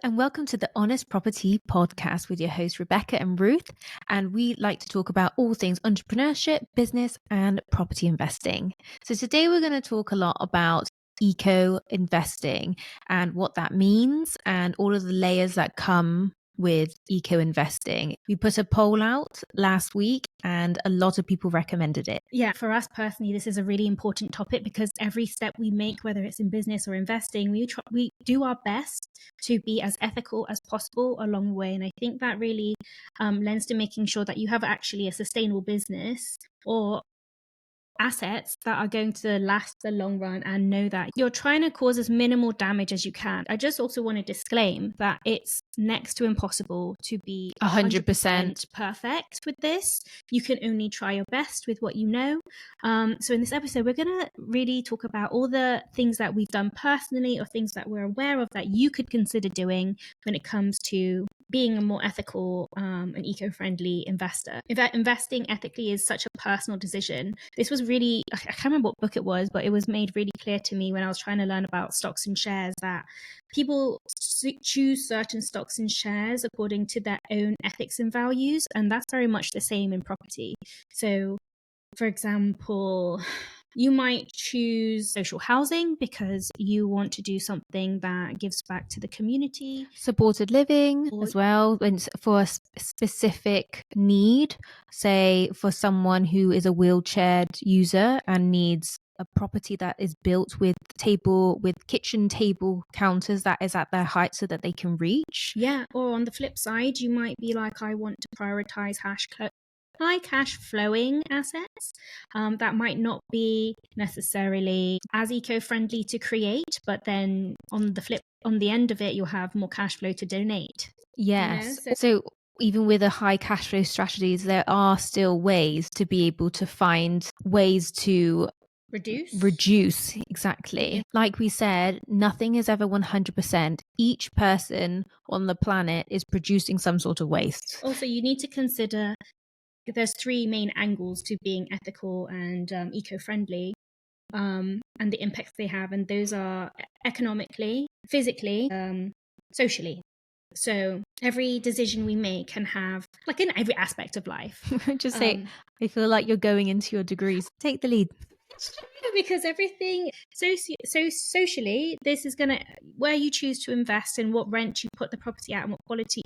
and welcome to the Honest Property Podcast with your hosts, Rebecca and Ruth. And we like to talk about all things entrepreneurship, business, and property investing. So today we're going to talk a lot about eco investing and what that means and all of the layers that come with eco investing. We put a poll out last week and a lot of people recommended it. Yeah, for us personally, this is a really important topic because every step we make, whether it's in business or investing, we do our best to be as ethical as possible along the way. And I think that really lends to making sure that you have actually a sustainable business or assets that are going to last the long run, and know that you're trying to cause as minimal damage as you can. I just also want to disclaim that it's next to impossible to be 100% perfect with this. You can only try your best with what you know. So in this episode, we're going to really talk about all the things that we've done personally or things that we're aware of that you could consider doing when it comes to being a more ethical and eco-friendly investor. In fact, investing ethically is such a personal decision. This was really, I can't remember what book it was, but it was made really clear to me when I was trying to learn about stocks and shares that people choose certain stocks and shares according to their own ethics and values. And that's very much the same in property. So, for example, you might choose social housing because you want to do something that gives back to the community. Supported living as well, and for a specific need, say for someone who is a wheelchaired user and needs a property that is built with kitchen table counters that is at their height so that they can reach. Yeah, or on the flip side, you might be like, I want to prioritize high cash flowing assets that might not be necessarily as eco-friendly to create, but then on the end of it, you'll have more cash flow to donate. Yes. So even with a high cash flow strategies, there are still ways to be able to find ways to reduce. Exactly. Yeah. Like we said, nothing is ever 100%. Each person on the planet is producing some sort of waste. Also, you need to consider there's three main angles to being ethical and eco-friendly, and the impacts they have, and those are economically, physically, socially. So every decision we make can have, like in every aspect of life. Just say, I feel like you're going into your degrees. Take the lead. Because everything socially, this is gonna, where you choose to invest and what rent you put the property at and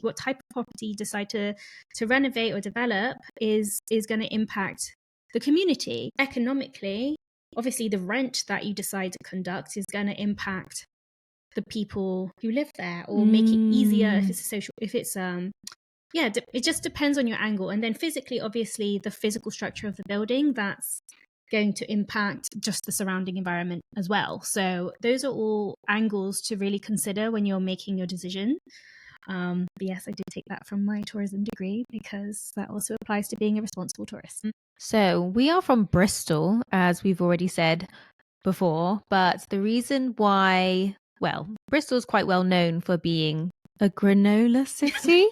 what type of property you decide to renovate or develop is going to impact the community. Economically, obviously the rent that you decide to conduct is going to impact the people who live there, or make it easier it just depends on your angle. And then physically, obviously the physical structure of the building, that's going to impact just the surrounding environment as well. So those are all angles to really consider when you're making your decision. But yes, I did take that from my tourism degree because that also applies to being a responsible tourist. So we are from Bristol, as we've already said before, but the reason why, well, Bristol is quite well known for being a granola city.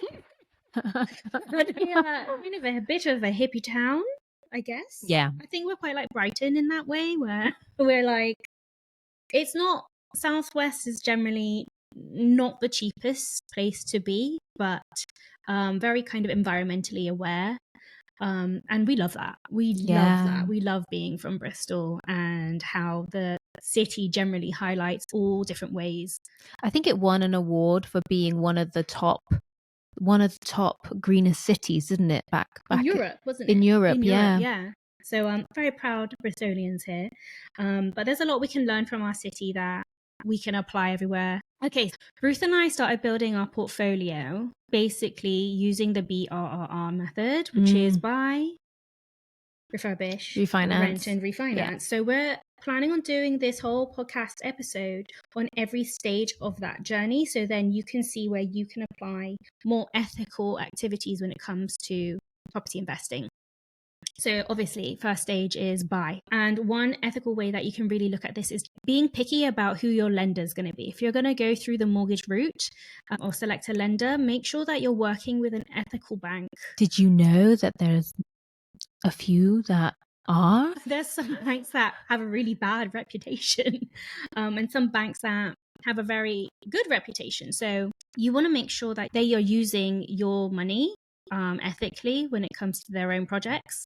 Yeah, kind of a bit of a hippie town, I guess. Yeah. I think we're quite like Brighton in that way, where we're like, it's not, Southwest is generally not the cheapest place to be, but very kind of environmentally aware. And we love that. We love that. We love being from Bristol and how the city generally highlights all different ways. I think it won an award for being one of the top greenest cities, didn't it? Back in Europe, wasn't it? In Europe, yeah. Yeah. So I'm very proud Bristolians here. But there's a lot we can learn from our city that we can apply everywhere. Okay, Ruth and I started building our portfolio basically using the BRRR method, which is buy, refurbish, refinance, rent, and refinance. Yeah. So we're planning on doing this whole podcast episode on every stage of that journey. So then you can see where you can apply more ethical activities when it comes to property investing. So obviously, first stage is buy. And one ethical way that you can really look at this is being picky about who your lender is going to be. If you're going to go through the mortgage route or select a lender, make sure that you're working with an ethical bank. Did you know that there's a few that are? There's some banks that have a really bad reputation, and some banks that have a very good reputation. So you want to make sure that they are using your money ethically when it comes to their own projects.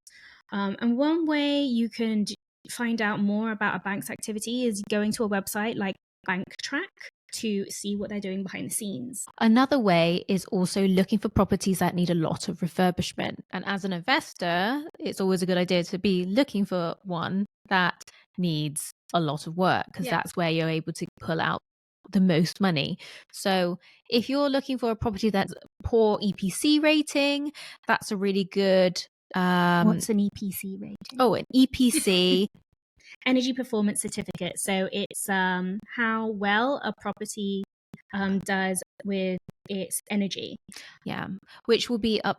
And one way you can find out more about a bank's activity is going to a website like BankTrack to see what they're doing behind the scenes. Another way is also looking for properties that need a lot of refurbishment. And as an investor, it's always a good idea to be looking for one that needs a lot of work, because that's where you're able to pull out the most money. So if you're looking for a property that's poor EPC rating, that's a really good... What's an EPC rating? Oh, an EPC... Energy Performance Certificate. So it's how well a property does with its energy. Yeah, which will be up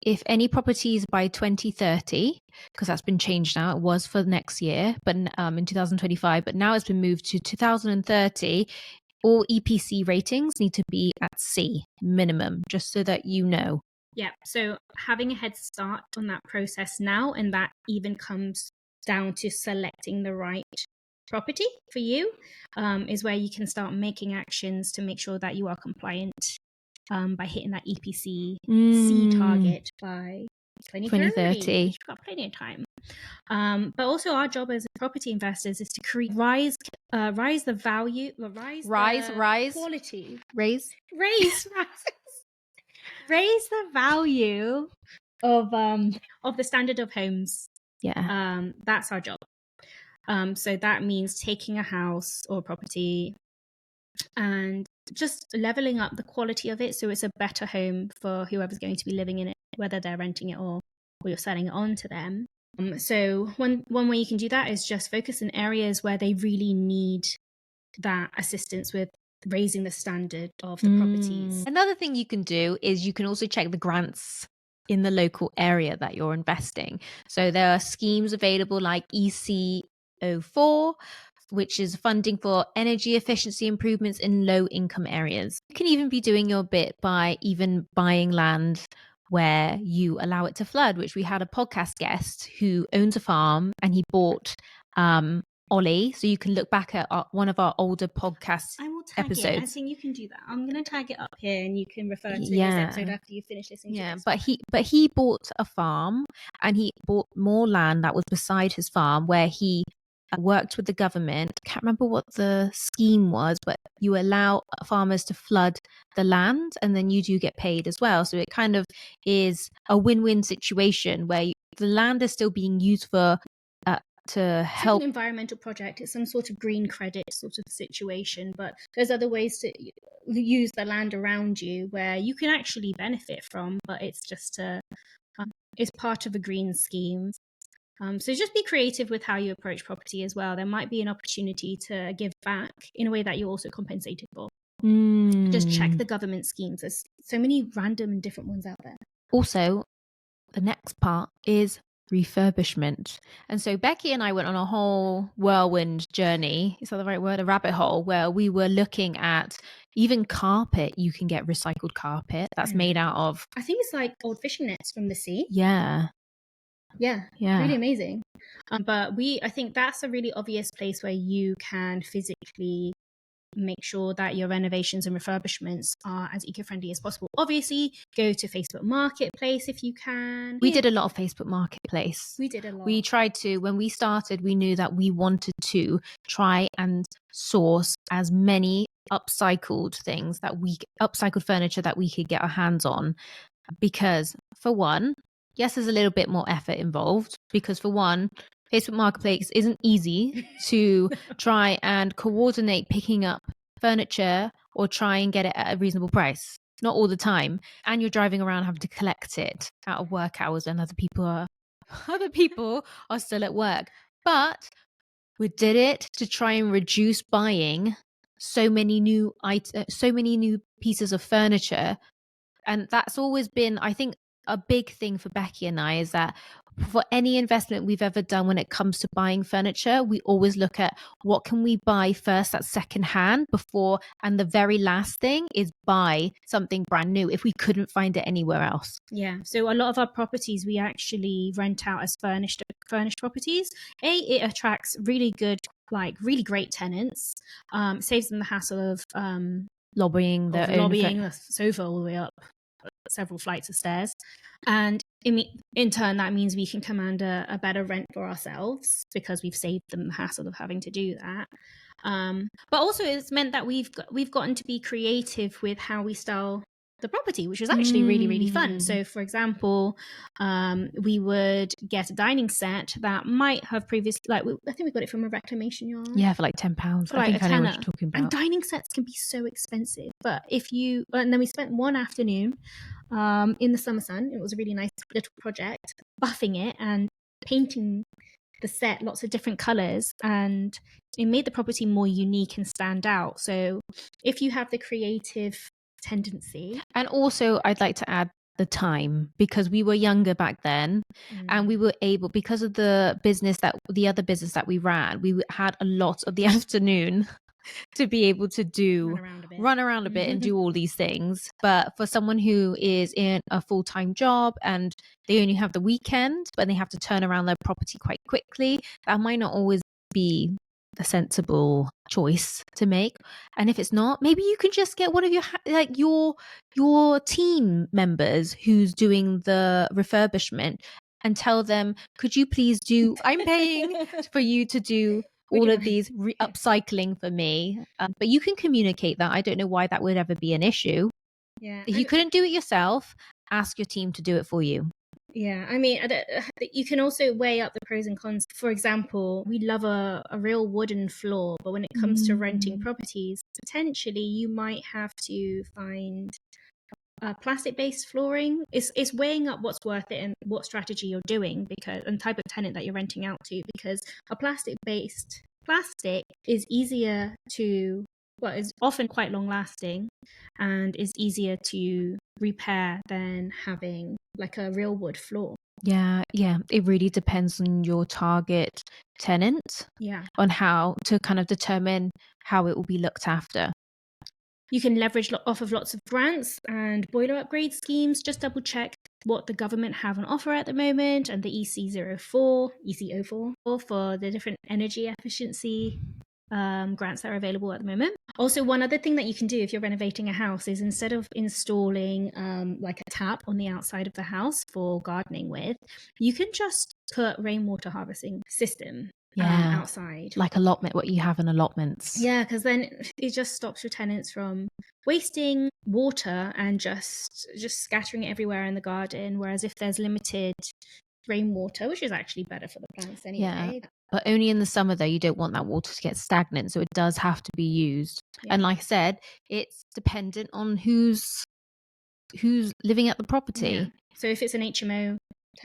if any properties by 2030, because that's been changed now. It was for next year, but in 2025, but now it's been moved to 2030. All EPC ratings need to be at C minimum, just so that you know. Yeah, so having a head start on that process now, and that even comes down to selecting the right property for you, is where you can start making actions to make sure that you are compliant by hitting that EPC C target by 2030. We've got plenty of time. But also our job as property investors is to rise the value, rise quality, raise the value of the standard of homes. Yeah. That's our job. So that means taking a house or property and just leveling up the quality of it so it's a better home for whoever's going to be living in it, whether they're renting it or you're selling it on to them. So one way you can do that is just focus in areas where they really need that assistance with raising the standard of the properties. Another thing you can do is you can also check the grants in the local area that you're investing. So there are schemes available like EC04, which is funding for energy efficiency improvements in low income areas. You can even be doing your bit by even buying land where you allow it to flood, which we had a podcast guest who owns a farm and he bought Ollie. So you can look back at one of our older podcast episodes. I think you can do that. I'm going to tag it up here and you can refer to this episode after you finish listening to this. But he bought a farm and he bought more land that was beside his farm where he worked with the government. Can't remember what the scheme was, but you allow farmers to flood the land and then you do get paid as well. So it kind of is a win-win situation where the land is still being used for to help. It's an environmental project. It's some sort of green credit sort of situation, but there's other ways to use the land around you where you can actually benefit from, but it's just it's part of a green scheme. So just be creative with how you approach property as well. There might be an opportunity to give back in a way that you're also compensated for. Just check the government schemes. There's so many random and different ones out there. Also, the next part is refurbishment. And so Becky and I went on a whole whirlwind journey, is that the right word? A rabbit hole, where we were looking at even carpet. You can get recycled carpet that's made out of, I think it's like old fishing nets from the sea. Yeah, really amazing. But I think that's a really obvious place where you can physically make sure that your renovations and refurbishments are as eco-friendly as possible. Obviously, go to Facebook Marketplace if you can. We did a lot of Facebook Marketplace. We did a lot. We tried to, when we started, we knew that we wanted to try and source as many upcycled furniture that we could get our hands on. Because for one, yes, there's a little bit more effort involved, because for one, Facebook Marketplace isn't easy to try and coordinate picking up furniture or try and get it at a reasonable price. Not all the time. And you're driving around having to collect it out of work hours when other people are still at work. But we did it to try and reduce buying so many new pieces of furniture. And that's always been, I think, a big thing for Becky and I, is that for any investment we've ever done when it comes to buying furniture, we always look at what can we buy first that's secondhand before, and the very last thing is buy something brand new if we couldn't find it anywhere else. Yeah, so a lot of our properties we actually rent out as furnished properties. It attracts really good like really great tenants, saves them the hassle of lobbying the sofa all the way up several flights of stairs. And in turn, that means we can command a better rent for ourselves because we've saved them the hassle of having to do that. But also it's meant that we've gotten to be creative with how we style the property, which was actually really, really fun. So for example, we would get a dining set that might have previously, I think we got it from a reclamation yard. Yeah, for like £10. For like I think I know what you're talking about. And dining sets can be so expensive. But and then we spent one afternoon in the summer sun. It was a really nice little project, buffing it and painting the set lots of different colors, and it made the property more unique and stand out. So if you have the creative tendency. And also I'd like to add the time, because we were younger back then, and we were able, because of the other business that we ran, we had a lot of the afternoon to be able to run around a bit and do all these things. But for someone who is in a full-time job and they only have the weekend, but they have to turn around their property quite quickly, that might not always be the sensible choice to make. And if it's not, maybe you can just get one of your team members who's doing the refurbishment and tell them, could you please do, I'm paying for you to do all of these upcycling for me. But you can communicate that. I don't know why that would ever be an issue. Yeah. If you couldn't do it yourself, ask your team to do it for you. Yeah, I mean, you can also weigh up the pros and cons. For example, we love a real wooden floor, but when it comes to renting properties, potentially you might have to find plastic-based flooring. It's weighing up what's worth it and what strategy you're doing, and type of tenant that you're renting out to, because a plastic is easier to, is often quite long lasting and is easier to repair than having like a real wood floor. Yeah, it really depends on your target tenant. Yeah, on how to kind of determine how it will be looked after. You can leverage off of lots of grants and boiler upgrade schemes. Just double check what the government have on offer at the moment, and the EC04 for the different energy efficiency grants that are available at the moment. Also, one other thing that you can do if you're renovating a house is, instead of installing like a tap on the outside of the house for gardening with, you can just put rainwater harvesting system outside, like what you have in allotments. Yeah, because then it just stops your tenants from wasting water and just scattering it everywhere in the garden. Whereas if there's limited rainwater, which is actually better for the plants anyway. Yeah, but only in the summer though. You don't want that water to get stagnant, so it does have to be used. Yeah. And like I said, it's dependent on who's living at the property. Yeah. So if it's an HMO.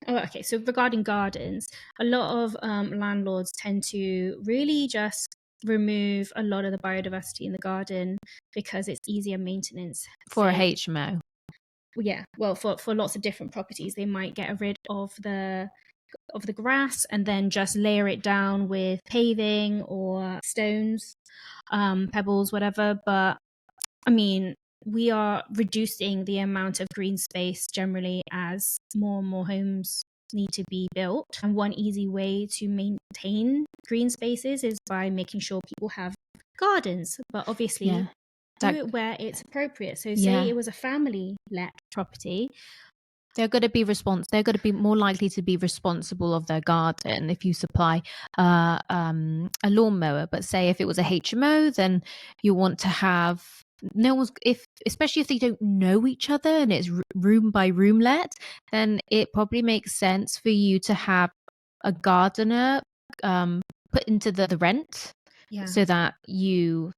Oh, okay. So regarding gardens, a lot of landlords tend to really just remove a lot of the biodiversity in the garden because it's easier maintenance for a HMO. Yeah, well, for lots of different properties, they might get rid of the grass and then just layer it down with paving or stones, pebbles, whatever. But I mean, we are reducing the amount of green space generally as more and more homes need to be built. And one easy way to maintain green spaces is by making sure people have gardens. But obviously, do it where it's appropriate. So say it was a family-let property. They're going to be more likely to be responsible of their garden if you supply a lawnmower. But say if it was a HMO, then you want to have especially if they don't know each other and it's room by room let, then it probably makes sense for you to have a gardener put into the rent. Yeah. So that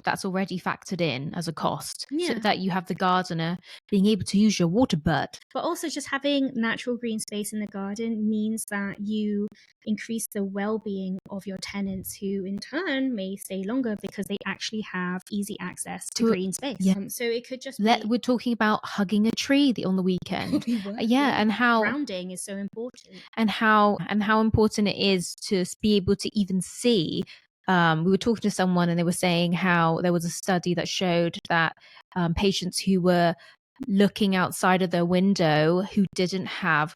that's already factored in as a cost. Yeah. So that you have the gardener being able to use your water butt. But also just having natural green space in the garden means that you increase the well-being of your tenants, who in turn may stay longer because they actually have easy access to green space. Yeah. So it could just we're talking about hugging a tree on the weekend. And how grounding is so important. And how important it is to be able to even see. We were talking to someone and they were saying how there was a study that showed that patients who were looking outside of their window who didn't have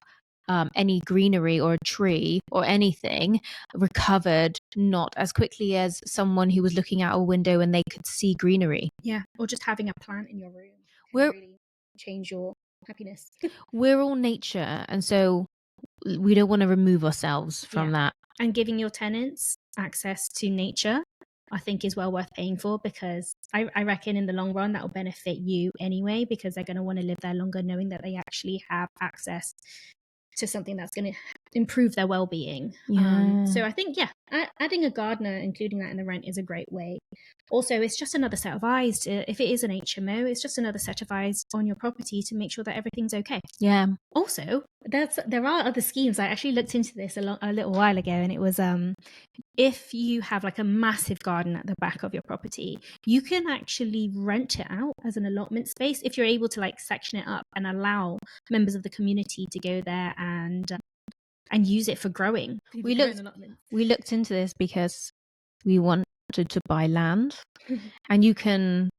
any greenery or a tree or anything recovered not as quickly as someone who was looking out a window and they could see greenery. Yeah, or just having a plant in your room can We're really change your happiness. we're all nature, and so we don't want to remove ourselves from that. And giving your tenants access to nature, I think, is well worth paying for, because I reckon in the long run that will benefit you anyway, because they're going to want to live there longer knowing that they actually have access to something that's going to improve their well-being. So I think, adding a gardener, including that in the rent, is a great way. Also, it's just another set of eyes. If it is an HMO, it's just another set of eyes on your property to make sure that everything's okay. Yeah. Also, there are other schemes. I actually looked into this a little while ago, and it was if you have like a massive garden at the back of your property, you can actually rent it out as an allotment space if you're able to like section it up and allow members of the community to go there and use it for growing. We looked into this because we wanted to buy land, and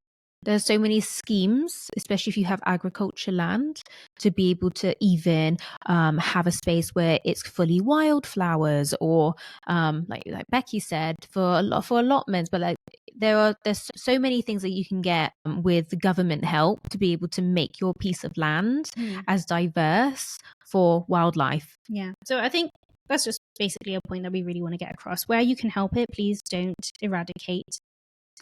there's so many schemes, especially if you have agriculture land, to be able to even have a space where it's fully wildflowers, or like Becky said, for allotments. But like there's so many things that you can get with the government help to be able to make your piece of land as diverse for wildlife. Yeah. So I think that's just basically a point that we really want to get across. Where you can help it, please don't eradicate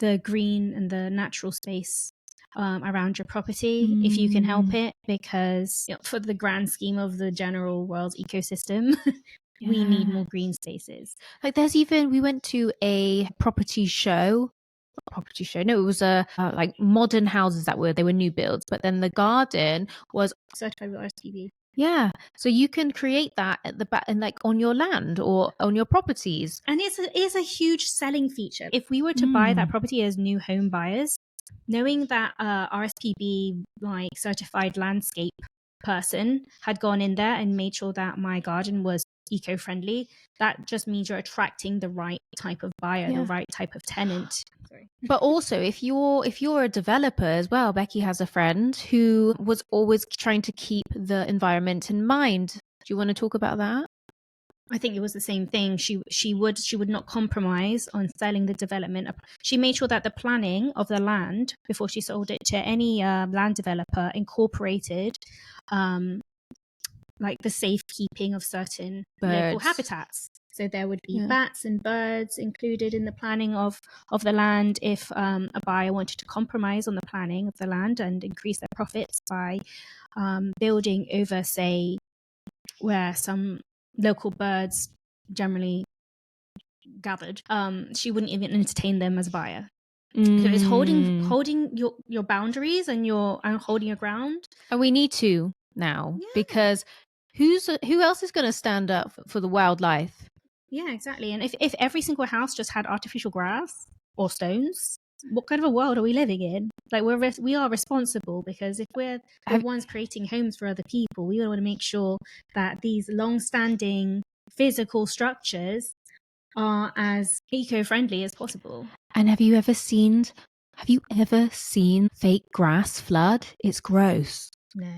the green and the natural space around your property if you can help it, because for the grand scheme of the general world's ecosystem, we need more green spaces. Like we went to a property show. No, it was like modern houses they were new builds, but then the garden was certified with RSPB. Yeah, so you can create that at the back and like on your land or on your properties. And it's a huge selling feature. If we were to buy that property as new home buyers, knowing that RSPB like certified landscape person had gone in there and made sure that my garden was eco-friendly, that just means you're attracting the right type of buyer, the right type of tenant. Sorry. But also, if you're a developer as well, Becky has a friend who was always trying to keep the environment in mind. Do you want to talk about that? I think it was the same thing. She would not compromise on selling the development. She made sure that the planning of the land before she sold it to any land developer incorporated like the safekeeping of certain local habitats. So there would be bats and birds included in the planning of the land if a buyer wanted to compromise on the planning of the land and increase their profits by building over, say, where some local birds generally gathered. She wouldn't even entertain them as a buyer. So it's holding your boundaries and holding your ground. And we need to now, because who else is going to stand up for the wildlife? Yeah, exactly. And if every single house just had artificial grass or stones, what kind of a world are we living in? Like we are responsible, because if we're the ones creating homes for other people, we want to make sure that these long-standing physical structures are as eco-friendly as possible. And have you ever seen fake grass flood? It's gross. No.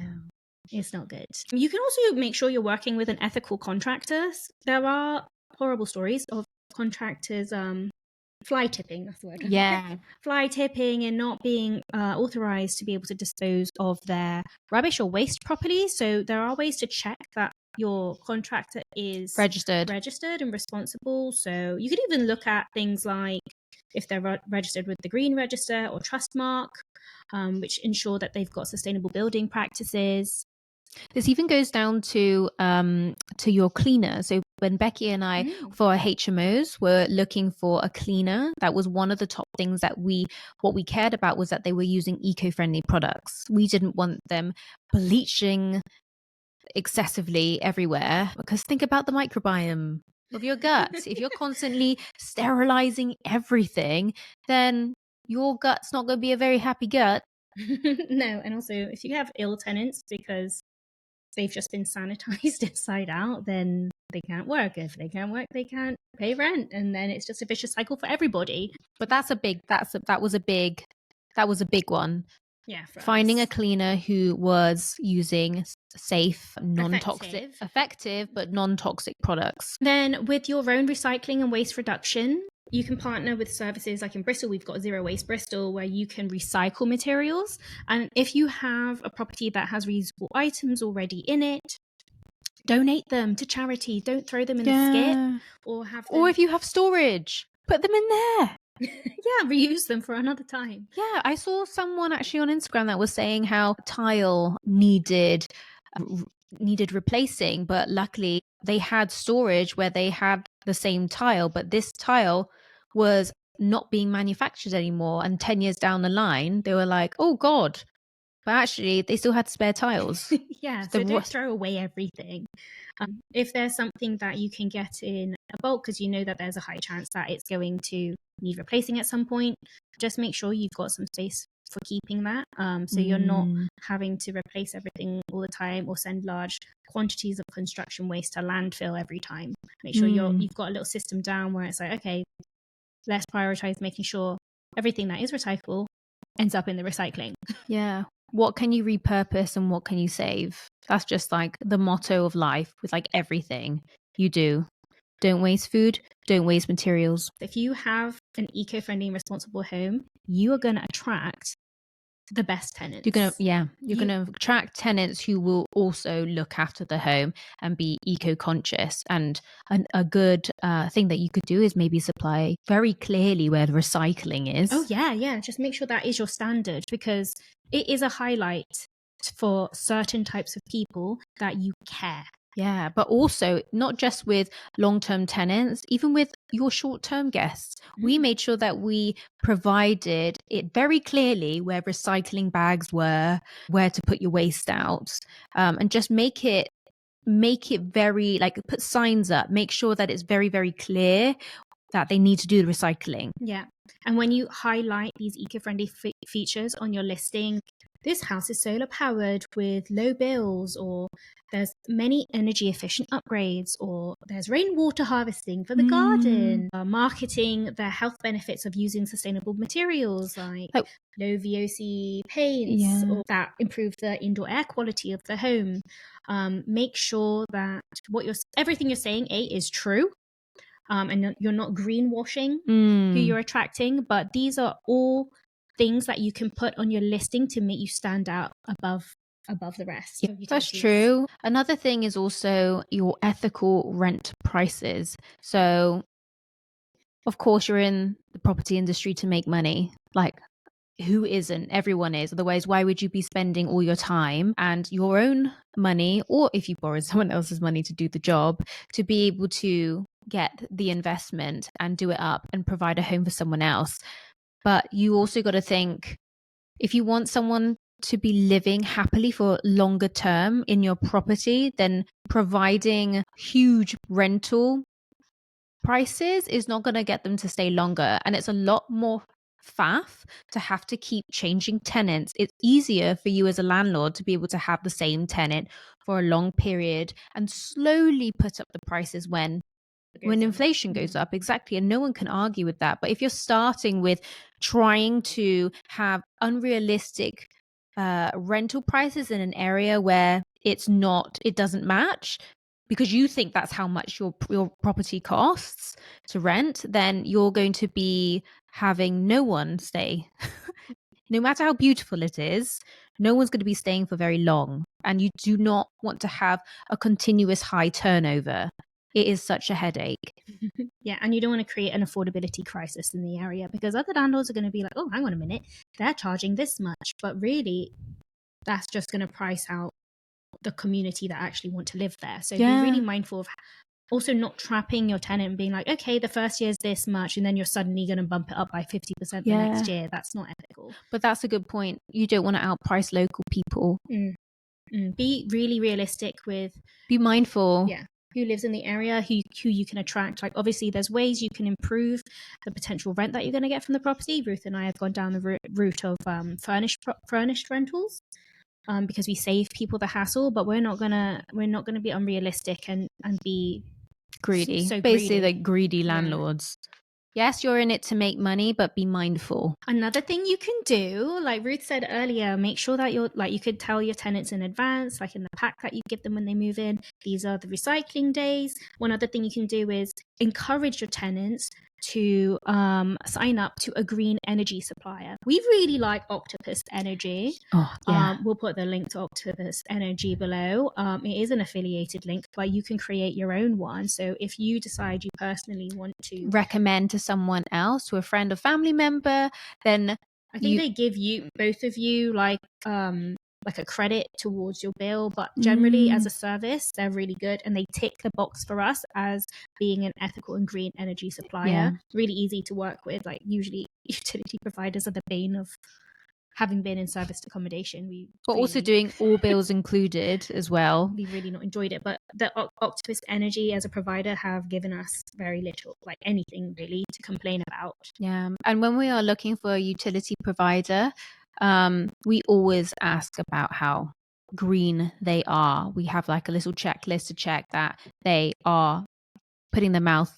It's not good. You can also make sure you're working with an ethical contractor. There are horrible stories of contractors fly tipping, that's the word. Yeah. Fly tipping and not being authorized to be able to dispose of their rubbish or waste properly. So there are ways to check that your contractor is registered and responsible. So you could even look at things like if they're registered with the Green Register or Trustmark, which ensure that they've got sustainable building practices. This even goes down to your cleaner. So when Becky and I, for our HMOs, were looking for a cleaner, that was one of the top things that what we cared about, was that they were using eco-friendly products. We didn't want them bleaching excessively everywhere, because think about the microbiome of your gut. If you're constantly sterilizing everything, then your gut's not going to be a very happy gut. No, and also if you have ill tenants because they've just been sanitized inside out, then they can't work. If they can't work, they can't pay rent, and then it's just a vicious cycle for everybody. But that was a big one. finding us. a cleaner who was using safe, non-toxic, effective but non-toxic products. Then with your own recycling and waste reduction, you can partner with services like in Bristol, we've got Zero Waste Bristol, where you can recycle materials. And if you have a property that has reusable items already in it, donate them to charity. Don't throw them in the skip or have them... Or if you have storage, put them in there. Yeah, reuse them for another time. Yeah, I saw someone actually on Instagram that was saying how tile needed replacing, but luckily they had storage where they had the same tile, but this tile was not being manufactured anymore, and 10 years down the line they were like, oh god, but actually they still had spare tiles. So don't throw away everything. If there's something that you can get in a bulk because you know that there's a high chance that it's going to need replacing at some point, just make sure you've got some space for keeping that, so you're not having to replace everything all the time or send large quantities of construction waste to landfill every time. Make sure you've got a little system down where it's like, okay, let's prioritize making sure everything that is recyclable ends up in the recycling. Yeah. What can you repurpose and what can you save? That's just like the motto of life with like everything you do. Don't waste food, don't waste materials. If you have an eco-friendly and responsible home, you are going to attract the best tenants. You're going to attract tenants who will also look after the home and be eco-conscious. And a good thing that you could do is maybe supply very clearly where the recycling is. Oh yeah. Just make sure that is your standard, because it is a highlight for certain types of people that you care. Yeah, but also not just with long-term tenants, even with your short-term guests. We made sure that we provided it very clearly where recycling bags were, where to put your waste out, and just make it very, like, put signs up, make sure that it's very, very clear that they need to do the recycling. Yeah. And when you highlight these eco-friendly features on your listing, this house is solar powered with low bills, or there's many energy efficient upgrades, or there's rainwater harvesting for the garden, marketing the health benefits of using sustainable materials like low VOC paints, or that improve the indoor air quality of the home. Make sure that everything you're saying, is true. And you're not greenwashing who you're attracting, but these are all things that you can put on your listing to make you stand out above the rest. Yeah, that's true. Another thing is also your ethical rent prices. So, of course, you're in the property industry to make money. Like, who isn't? Everyone is. Otherwise, why would you be spending all your time and your own money, or if you borrowed someone else's money to do the job, to be able to get the investment and do it up and provide a home for someone else? But you also got to think, if you want someone to be living happily for longer term in your property, then providing huge rental prices is not going to get them to stay longer. And it's a lot more faff to have to keep changing tenants. It's easier for you as a landlord to be able to have the same tenant for a long period and slowly put up the prices when inflation goes up. Exactly. And no one can argue with that. But if you're starting with trying to have unrealistic rental prices in an area where it doesn't match, because you think that's how much your property costs to rent, then you're going to be having no one stay. No matter how beautiful it is, no one's going to be staying for very long. And you do not want to have a continuous high turnover. It is such a headache. Yeah, and you don't want to create an affordability crisis in the area, because other landlords are going to be like, oh, hang on a minute, they're charging this much. But really, that's just going to price out the community that actually want to live there. So be really mindful of also not trapping your tenant and being like, okay, the first year is this much, and then you're suddenly going to bump it up by 50% the next year. That's not ethical. But that's a good point. You don't want to outprice local people. Be really realistic with... Be mindful. Yeah. Who lives in the area, who you can attract. Like, obviously there's ways you can improve the potential rent that you're going to get from the property. Ruth and I have gone down the route of furnished rentals, because we save people the hassle, but we're not gonna be unrealistic and be greedy. So basically greedy. Like greedy landlords. Yes, you're in it to make money, but be mindful. Another thing you can do, like Ruth said earlier, make sure that you could tell your tenants in advance, like in the pack that you give them when they move in, these are the recycling days. One other thing you can do is encourage your tenants to sign up to a green energy supplier. We really like Octopus Energy. Oh, yeah. We'll put the link to Octopus Energy below. It is an affiliated link, but you can create your own one. So if you decide you personally want to recommend to someone else, to a friend or family member, then I think they give you, both of you, like a credit towards your bill, but generally as a service, they're really good and they tick the box for us as being an ethical and green energy supplier. Yeah. Really easy to work with. Like usually utility providers are the bane of having been in serviced accommodation. But also doing all bills included as well. We really not enjoyed it. But the Octopus Energy as a provider have given us very little, like anything really, to complain about. Yeah. And when we are looking for a utility provider, we always ask about how green they are. We have like a little checklist to check that they are putting their mouth,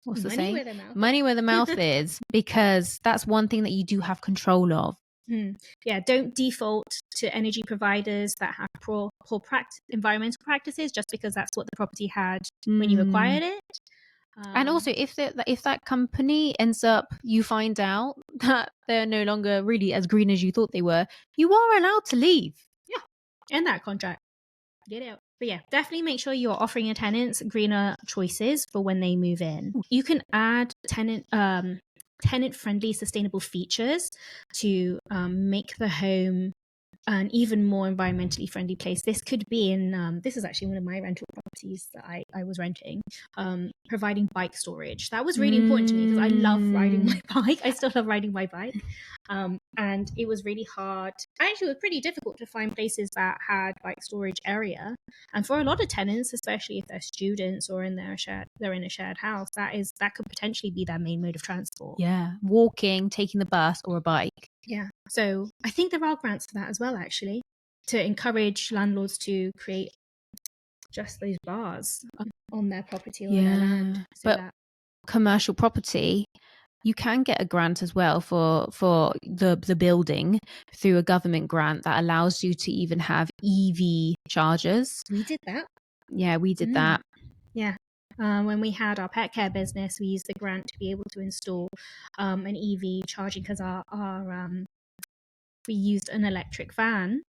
what's the saying? Where their mouth Money where the mouth is, because that's one thing that you do have control of. Yeah, don't default to energy providers that have poor environmental practices just because that's what the property had when you acquired it. And also, if that company ends up, you find out that they're no longer really as green as you thought they were, you are allowed to leave. Yeah, end that contract. Get out. But yeah, definitely make sure you're offering your tenants greener choices for when they move in. You can add tenant-friendly sustainable features to make the home an even more environmentally friendly place. This could be in, this is actually one of my rental properties that I was renting, providing bike storage. That was really important to me because I love riding my bike. I still love riding my bike. And it was really hard. Actually, it was pretty difficult to find places that had bike storage area. And for a lot of tenants, especially if they're students or they're in a shared house, that could potentially be their main mode of transport. Yeah, walking, taking the bus, or a bike. Yeah. So I think there are grants for that as well, actually, to encourage landlords to create just those bars on their property or their land. But commercial property, you can get a grant as well for the building through a government grant that allows you to even have EV chargers. We did that. Yeah, we did that. Yeah. When we had our pet care business, we used the grant to be able to install an EV charging because we used an electric van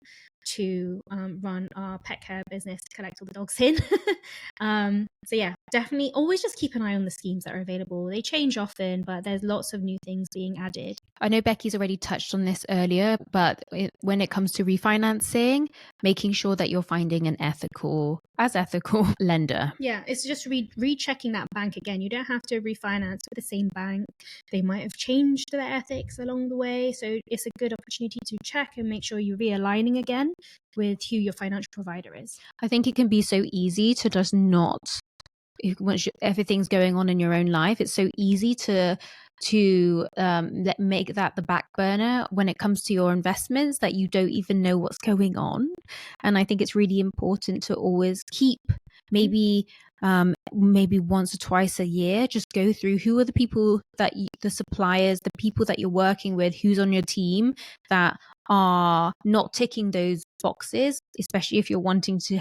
to run our pet care business, to collect all the dogs in. So yeah, definitely always just keep an eye on the schemes that are available. They change often, but there's lots of new things being added. I know Becky's already touched on this earlier, but when it comes to refinancing, making sure that you're finding an ethical lender. Yeah, it's just rechecking that bank again. You don't have to refinance with the same bank. They might have changed their ethics along the way. So it's a good opportunity to check and make sure you're realigning again with who your financial provider is. I think it can be so easy to just not, once everything's going on in your own life, it's so easy to make that the back burner when it comes to your investments, that you don't even know what's going on. And I think it's really important to always keep maybe once or twice a year, just go through who are the people the suppliers, the people that you're working with, who's on your team that are not ticking those boxes, especially if you're wanting to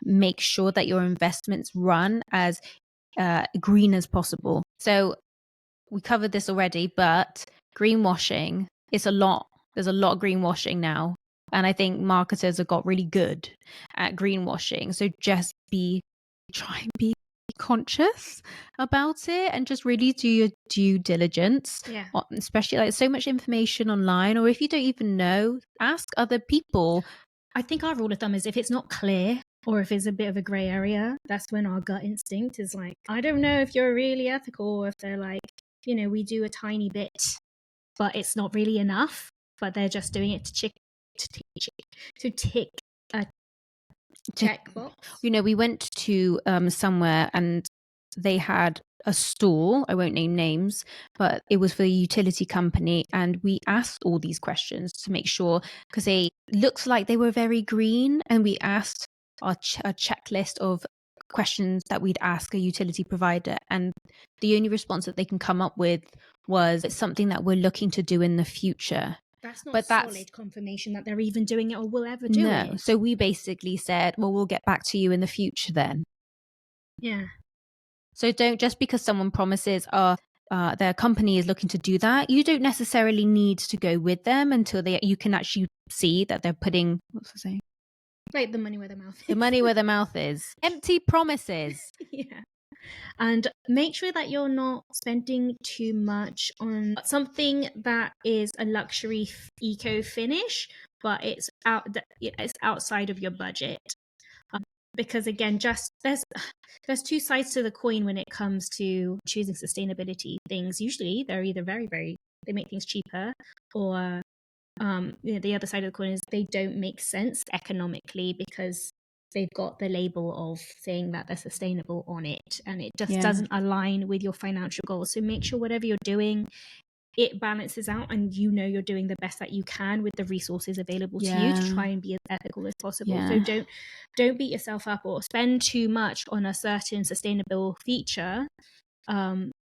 make sure that your investments run as green as possible. So we covered this already, but greenwashing, there's a lot of greenwashing now. And I think marketers have got really good at greenwashing. So just try and be conscious about it and just really do your due diligence. Yeah. Especially like so much information online, or if you don't even know, ask other people. I think our rule of thumb is if it's not clear or if it's a bit of a gray area, that's when our gut instinct is like, I don't know if you're really ethical, or if they're like, we do a tiny bit, but it's not really enough, but they're just doing it to tick a checkbox. We went to somewhere and they had a stall, I won't name names, but it was for the utility company, and we asked all these questions to make sure, because they looked like they were very green, and we asked a checklist of questions that we'd ask a utility provider, and the only response that they can come up with was it's something that we're looking to do in the future. That's not But that's solid confirmation that they're even doing it or will ever do no. it. So we basically said, well, we'll get back to you in the future then. Yeah. So don't, just because someone promises, their company is looking to do that, you don't necessarily need to go with them until you can actually see that they're putting, what's the saying? Like the money where the mouth is. The money where the mouth is. Empty promises. Yeah. And make sure that you're not spending too much on something that is a luxury eco finish, but it's outside of your budget. Because again, just there's two sides to the coin when it comes to choosing sustainability things. Usually, they're either they make things cheaper, or the other side of the coin is they don't make sense economically because they've got the label of saying that they're sustainable on it, and it just doesn't align with your financial goals. So make sure whatever you're doing, it balances out, and you're doing the best that you can with the resources available to you to try and be as ethical as possible. So don't beat yourself up or spend too much on a certain sustainable feature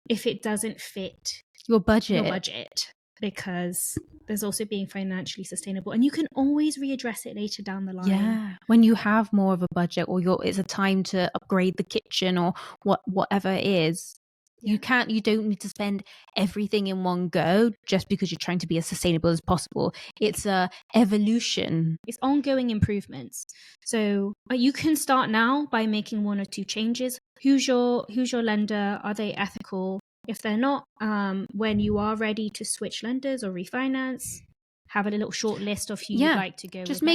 if it doesn't fit your budget. Because there's also being financially sustainable, and you can always readdress it later down the line. Yeah, when you have more of a budget, or it's a time to upgrade the kitchen or whatever it is. You don't need to spend everything in one go just because you're trying to be as sustainable as possible. It's a evolution. It's ongoing improvements. So you can start now by making one or two changes. Who's your lender? Are they ethical? If they're not, when you are ready to switch lenders or refinance, have a little short list of who you'd like to go just with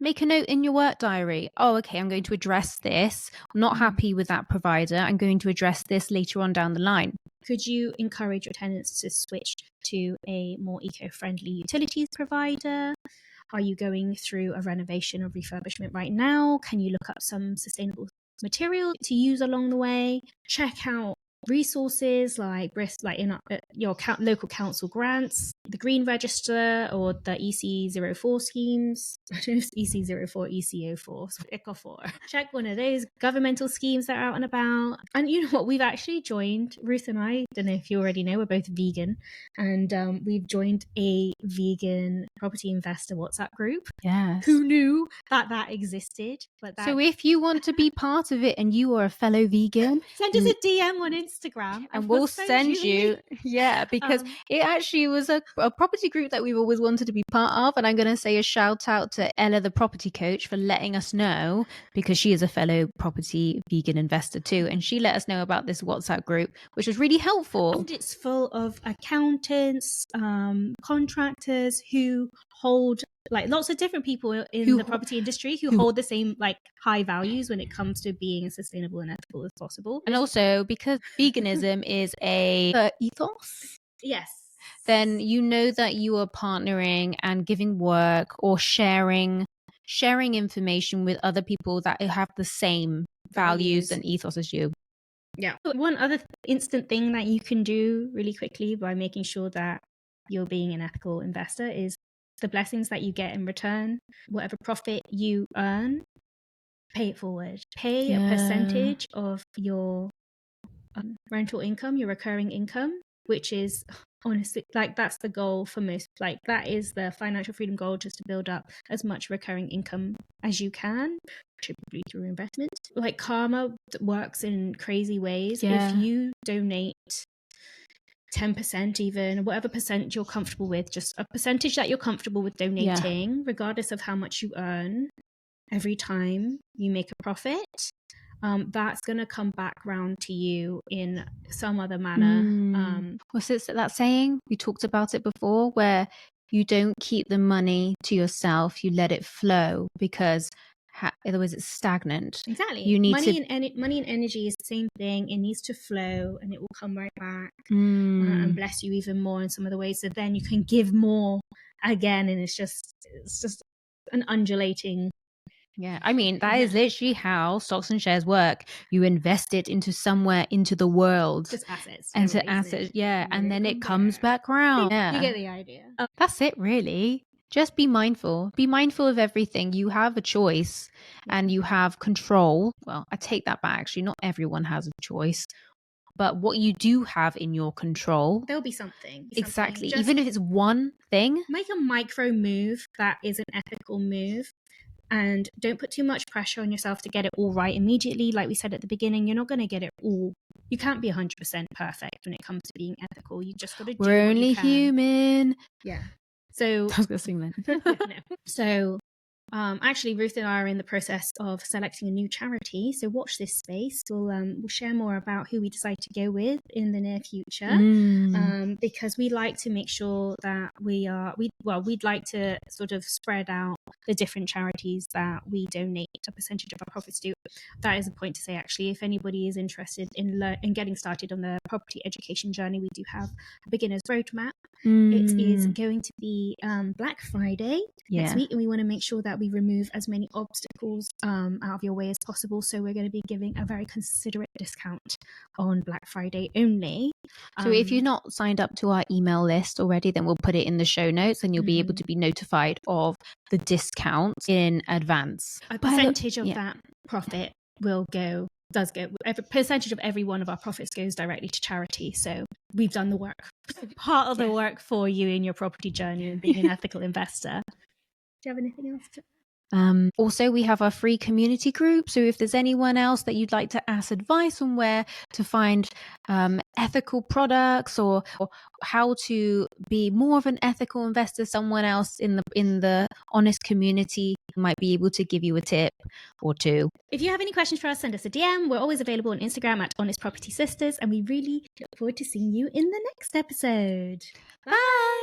make a note in your work diary. Oh, okay, I'm going to address this. I'm not happy with that provider. I'm going to address this later on down the line. Could you encourage your tenants to switch to a more eco-friendly utilities provider? Are you going through a renovation or refurbishment right now? Can you look up some sustainable material to use along the way? Check out resources like in your local council grants, the Green Register, or the EC04 schemes. I don't know if it's EC04, ECO4, ECO4. Check one of those governmental schemes that are out and about. And you know what? We've actually joined, Ruth and I don't know if you already know, we're both vegan, and we've joined a vegan property investor WhatsApp group. Yes. Who knew that existed? So if you want to be part of it and you are a fellow vegan, send us a DM on Instagram and we'll send you because it actually was a property group that we've always wanted to be part of. And I'm going to say a shout out to Ella, the property coach, for letting us know, because she is a fellow property vegan investor too, and she let us know about this WhatsApp group, which was really helpful. And it's full of accountants, contractors who hold lots of different people in the property industry who hold the same high values when it comes to being as sustainable and ethical as possible. And also, because veganism is a ethos, then you know that you are partnering and giving work or sharing information with other people that have the same values and ethos as you. Yeah. One other instant thing that you can do really quickly by making sure that you're being an ethical investor is the blessings that you get in return. Whatever profit you earn, pay it forward. Pay a percentage of your rental income, your recurring income, which is honestly that's the goal for most. That is the financial freedom goal, just to build up as much recurring income as you can, typically through investment. Karma works in crazy ways. If you donate 10%, even whatever percent you're comfortable with, just a percentage that you're comfortable with donating, regardless of how much you earn, every time you make a profit, that's going to come back round to you in some other manner. What's it, that saying? We talked about it before, where you don't keep the money to yourself, you let it flow, because otherwise it's stagnant. Exactly. You need money and energy is the same thing. It needs to flow, and it will come right back and bless you even more in some of the ways. So then you can give more again, and it's just an undulating. Yeah, I mean, that is literally how stocks and shares work. You invest it into somewhere, into the world. Just assets. Into assets, and then it comes back round. You get the idea. That's it, really. Just be mindful. Be mindful of everything. You have a choice and you have control. Well, I take that back. Actually, not everyone has a choice, but what you do have in your control. There'll be something. Exactly. Just even if it's one thing. make a micro move that is an ethical move. And don't put too much pressure on yourself to get it all right immediately. Like we said at the beginning, you're not going to get it all. You can't be 100% perfect when it comes to being ethical. You just got to do We're what only you can. human. Yeah. So I was going to sing that. no. So actually, Ruth and I are in the process of selecting a new charity. So watch this space. We'll share more about who we decide to go with in the near future, because we like to make sure that we'd like to sort of spread out the different charities that we donate a percentage of our profits to. That is a point to say, actually, if anybody is interested in getting started on the property education journey, we do have a beginner's roadmap. It is going to be Black Friday next week, and we want to make sure that we remove as many obstacles out of your way as possible. So we're going to be giving a very considerate discount on Black Friday only. So if you're not signed up to our email list already, then we'll put it in the show notes and you'll be able to be notified of the discount in advance. A percentage of that profit does go, every percentage of every one of our profits goes directly to charity. So we've done the work, part of the work for you in your property journey and being an ethical investor. Do you have anything else to also, we have our free community group. So if there's anyone else that you'd like to ask advice on where to find ethical products or how to be more of an ethical investor, someone else in the honest community might be able to give you a tip or two. If you have any questions for us, send us a DM. We're always available on Instagram at Honest Property Sisters, and we really look forward to seeing you in the next episode. Bye.